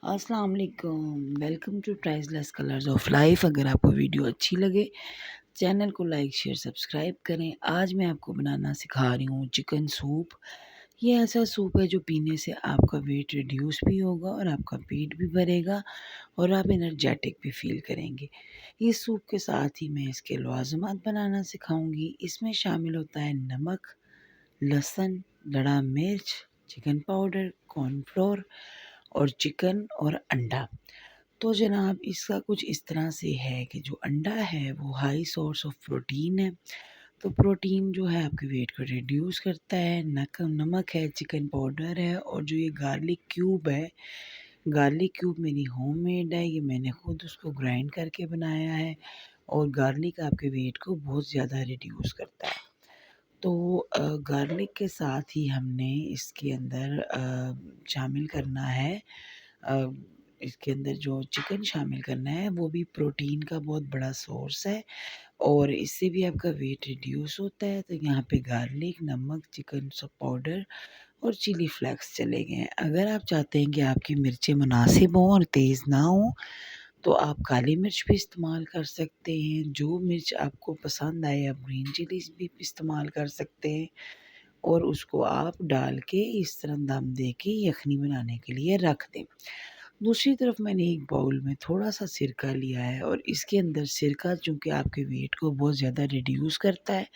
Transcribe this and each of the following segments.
अस्सलाम वालेकुम, welcome to priceless colours of life. अगर आपको वीडियो अच्छी लगे चैनल को लाइक शेयर सब्सक्राइब करें। आज मैं आपको बनाना सिखा रही हूँ चिकन सूप। ये ऐसा सूप है जो पीने से आपका वेट रिड्यूस भी होगा और आपका पेट भी भरेगा और आप एनर्जेटिक भी फील करेंगे। इस सूप के साथ ही मैं इसके लवाजमात बनाना सिखाऊंगी। इसमें शामिल होता है नमक, लहसुन, लड़ा मिर्च, चिकन पाउडर, कॉर्नफ्लोर और चिकन और अंडा। तो जनाब इसका कुछ इस तरह से है कि जो अंडा है वो हाई सोर्स ऑफ प्रोटीन है। तो प्रोटीन जो है आपके वेट को रिड्यूस करता है। नमक है, चिकन पाउडर है और जो ये गार्लिक क्यूब है, गार्लिक क्यूब मेरी होममेड है। ये मैंने खुद उसको ग्राइंड करके बनाया है और गार्लिक आपके वेट को बहुत ज़्यादा रिड्यूस करता है। तो गार्लिक के साथ ही हमने इसके अंदर शामिल करना है, अ, इसके अंदर जो चिकन शामिल करना है वो भी प्रोटीन का बहुत बड़ा सोर्स है और इससे भी आपका वेट रिड्यूस होता है। तो यहाँ पे गार्लिक, नमक, चिकन सब पाउडर और चिली फ्लेक्स चले गए हैं। अगर आप चाहते हैं कि आपकी मिर्चें मुनासिब हों और तेज़ ना हों तो आप काली मिर्च भी इस्तेमाल कर सकते हैं। जो मिर्च आपको पसंद आए आप ग्रीन चिलीज़ भी इस्तेमाल कर सकते हैं और उसको आप डाल के इस तरह दम दे के यखनी बनाने के लिए रख दें। दूसरी तरफ मैंने एक बाउल में थोड़ा-सा सिरका लिया है और इसके अंदर सिरका चूँकि आपके वेट को बहुत ज़्यादा रिड्यूस करता है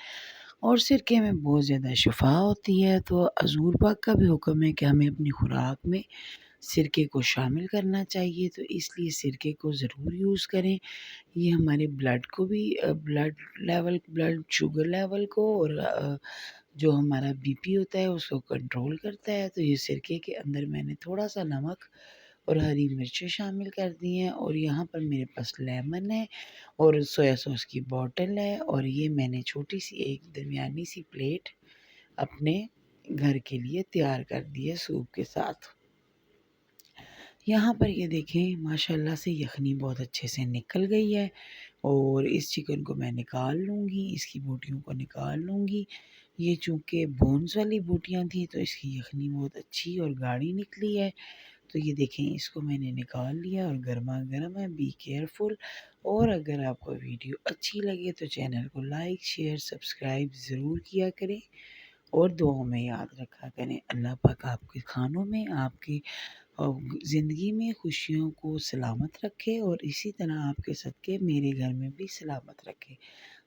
और सिरके में बहुत ज़्यादा शिफ़ा होती है, तो हज़ूर पाक का भी हुक्म है कि हमें अपनी खुराक में सिरके को शामिल करना चाहिए, तो इसलिए सिरके को ज़रूर यूज़ करें। ये हमारे ब्लड को भी ब्लड शुगर लेवल को और जो हमारा बीपी होता है उसको कंट्रोल करता है। तो ये सिरके के अंदर मैंने थोड़ा-सा नमक और हरी मिर्चें शामिल कर दी हैं और यहाँ पर मेरे पास लेमन है और सोया सॉस की बॉटल है और ये मैंने छोटी-सी एक दरमियानी सी प्लेट अपने घर के लिए तैयार कर दी है सूप के साथ। यहाँ पर ये देखें माशाल्लाह से यखनी बहुत अच्छे से निकल गई है और इस चिकन को मैं निकाल लूँगी, इसकी बोटियों को निकाल लूँगी। ये चूँकि बोन्स वाली बोटियाँ थी तो इसकी यखनी बहुत अच्छी और गाढ़ी निकली है। तो ये देखें इसको मैंने निकाल लिया और गरमा-गरम है। Be careful. और अगर आपको वीडियो अच्छी लगे तो चैनल को लाइक, शेयर, सब्सक्राइब ज़रूर किया करें और दुआओं में याद रखा करें। अल्लाह पाक आपके खानों में, आपकी ज़िंदगी में खुशियों को सलामत रखे और इसी तरह आपके सदक़े मेरे घर में भी सलामत रखे।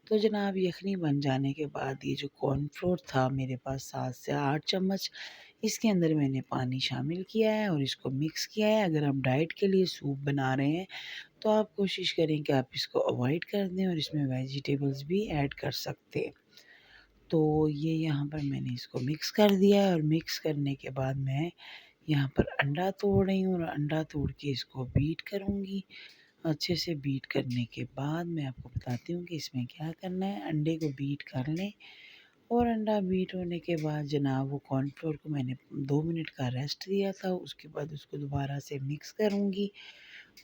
तो जनाब यखनी बन जाने के बाद ये जो कॉर्नफ्लोर था मेरे पास 7 से 8 चम्मच, इसके अंदर मैंने पानी शामिल किया है और इसको मिक्स किया है। अगर आप डाइट के लिए सूप बना रहे हैं तो आप कोशिश करें कि आप इसको अवॉइड कर दें और इसमें वेजिटेबल्स भी ऐड कर सकते हैं। तो ये यहाँ पर मैंने इसको मिक्स कर दिया है और मिक्स करने के बाद मैं यहाँ पर अंडा तोड़ रही हूँ और अंडा तोड़ के इसको बीट करूँगी। अच्छे से बीट करने के बाद मैं आपको बताती हूँ कि इसमें क्या करना है। अंडे को बीट कर लें और अंडा बीट होने के बाद जनाब वो कॉर्नफ्लोर को मैंने 2 मिनट का रेस्ट दिया था। उसके बाद उसको दोबारा से मिक्स करूँगी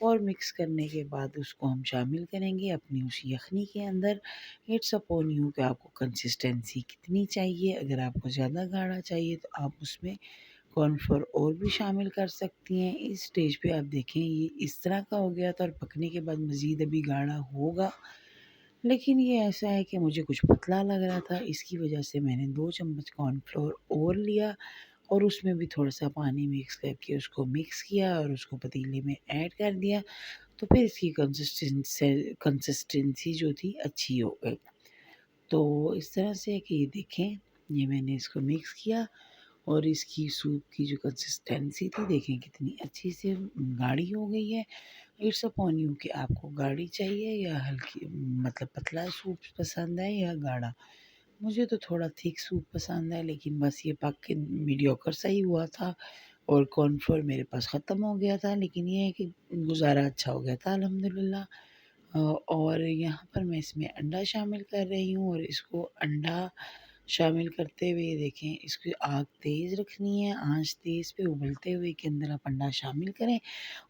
और मिक्स करने के बाद उसको हम शामिल करेंगे अपनी उस यखनी के अंदर। इट्स अपॉन यू कि आपको कंसिस्टेंसी कितनी चाहिए। अगर आपको ज़्यादा गाढ़ा चाहिए तो आप उसमें कॉर्नफ्लोर और भी शामिल कर सकती हैं। इस स्टेज पे आप देखें ये इस तरह का हो गया था और पकने के बाद मज़ीद अभी गाढ़ा होगा, लेकिन ये ऐसा है कि मुझे कुछ पतला लग रहा था, इसकी वजह से मैंने 2 चम्मच कॉर्नफ्लोर और लिया और उसमें भी थोड़ा-सा पानी मिक्स करके उसको मिक्स किया और उसको पतीले में ऐड कर दिया। तो फिर इसकी कंसिस्टेंसी जो थी अच्छी हो गई। तो इस तरह से कि ये देखें, ये मैंने इसको मिक्स किया और इसकी सूप की जो कंसिस्टेंसी थी देखें कितनी अच्छी से गाढ़ी हो गई है। इट्स अपॉन यू कि आपको गाढ़ी चाहिए या हल्की, मतलब पतला सूप पसंद है या गाढ़ा। मुझे तो थोड़ा थिक सूप पसंद है, लेकिन बस ये पक के मीडियोकर सा ही हुआ था और कॉर्नफ्लोर मेरे पास ख़त्म हो गया था, लेकिन ये है कि गुज़ारा अच्छा हो गया था अल्हम्दुलिल्लाह। और यहाँ पर मैं इसमें अंडा शामिल कर रही हूँ और इसको अंडा शामिल करते हुए देखें इसकी आग तेज़ रखनी है, आँच तेज़ पे उबलते हुए के अंदर आप अंडा शामिल करें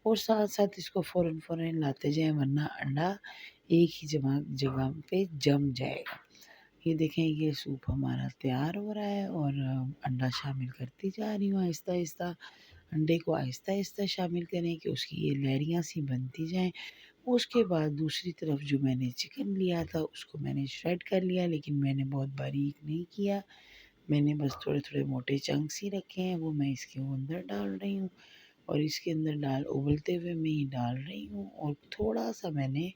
और साथ-साथ इसको फ़ौरन-फ़ौरन हिलाते जाएँ वरना अंडा एक ही जगह पे जम जाएगा। ये देखें ये सूप हमारा तैयार हो रहा है और अंडा शामिल करती जा रही हूँ आहिस्ता-आहिस्ता। अंडे को आहिस्ता-आहिस्ता शामिल करें कि उसकी ये लहरियाँ सी बनती जाएँ। उसके बाद दूसरी तरफ जो मैंने चिकन लिया था उसको मैंने श्रेड कर लिया, लेकिन मैंने बहुत बारीक नहीं किया। मैंने बस थोड़े-थोड़े मोटे चंक्स ही रखे हैं, वो मैं इसके अंदर डाल रही हूँ और इसके अंदर उबलते हुए मैं ये डाल रही हूँ और थोड़ा-सा मैंने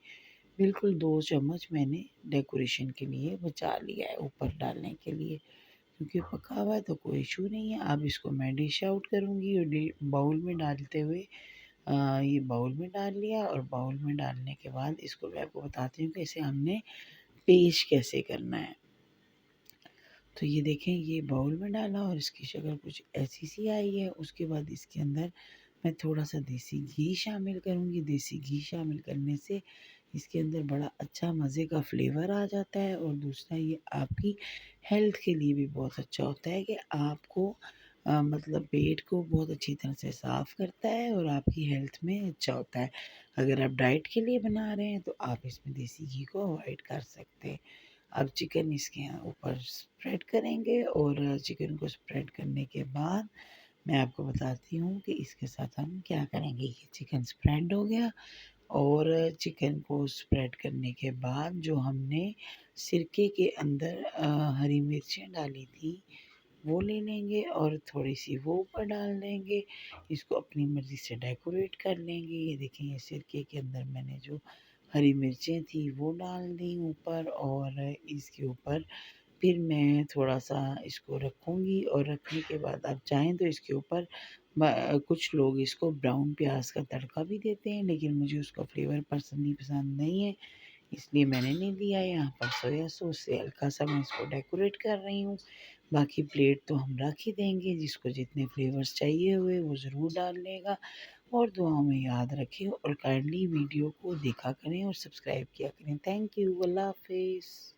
बिल्कुल 2 चम्मच मैंने डेकोरेशन के लिए बचा लिया है ऊपर डालने के लिए, क्योंकि पका हुआ है तो कोई इशू नहीं है। अब इसको मैं डिश आउट करूँगी और बाउल में डालते हुए ये बाउल में डाल लिया और बाउल में डालने के बाद इसको मैं आपको बताती हूँ कि इसे हमने पेश कैसे करना है। तो ये देखें, ये बाउल में डाला और इसकी शक्ल कुछ ऐसी सी आई है। उसके बाद इसके अंदर मैं थोड़ा-सा देसी घी शामिल करूँगी। देसी घी शामिल करने से इसके अंदर बड़ा अच्छा मज़े का फ्लेवर आ जाता है और दूसरा ये आपकी हेल्थ के लिए भी बहुत अच्छा होता है कि आपको मतलब पेट को बहुत अच्छी तरह से साफ़ करता है और आपकी हेल्थ में अच्छा होता है। अगर आप डाइट के लिए बना रहे हैं तो आप इसमें देसी घी को अवॉइड कर सकते हैं। अब चिकन इसके यहाँ ऊपर स्प्रेड करेंगे और चिकन को स्प्रेड करने के बाद मैं आपको बताती हूँ कि इसके साथ हम क्या करेंगे। ये चिकन स्प्रेड हो गया और चिकन को स्प्रेड करने के बाद जो हमने सिरके के अंदर हरी मिर्चें डाली थी वो ले लेंगे और थोड़ी-सी वो ऊपर डाल देंगे। इसको अपनी मर्ज़ी से डेकोरेट कर लेंगे। ये देखें, ये सिरके के अंदर मैंने जो हरी मिर्चें थी वो डाल दी ऊपर और इसके ऊपर फिर मैं थोड़ा-सा इसको रखूँगी और रखने के बाद आप चाहें तो इसके ऊपर कुछ लोग इसको ब्राउन प्याज़ का तड़का भी देते हैं, लेकिन मुझे उसका फ्लेवर पर्सनली पसंद नहीं है, इसलिए मैंने नहीं दिया। यहाँ पर सोया सॉस से हल्का-सा मैं इसको डेकोरेट कर रही हूँ। बाकी प्लेट तो हम रख ही देंगे, जिसको जितने फ्लेवर्स चाहिए हुए वो ज़रूर डाल लेगा और दुआओं में याद रखें और काइंडली वीडियो को देखा करें और सब्सक्राइब किया करें। Thank you. अल्लाह हाफ़िज़।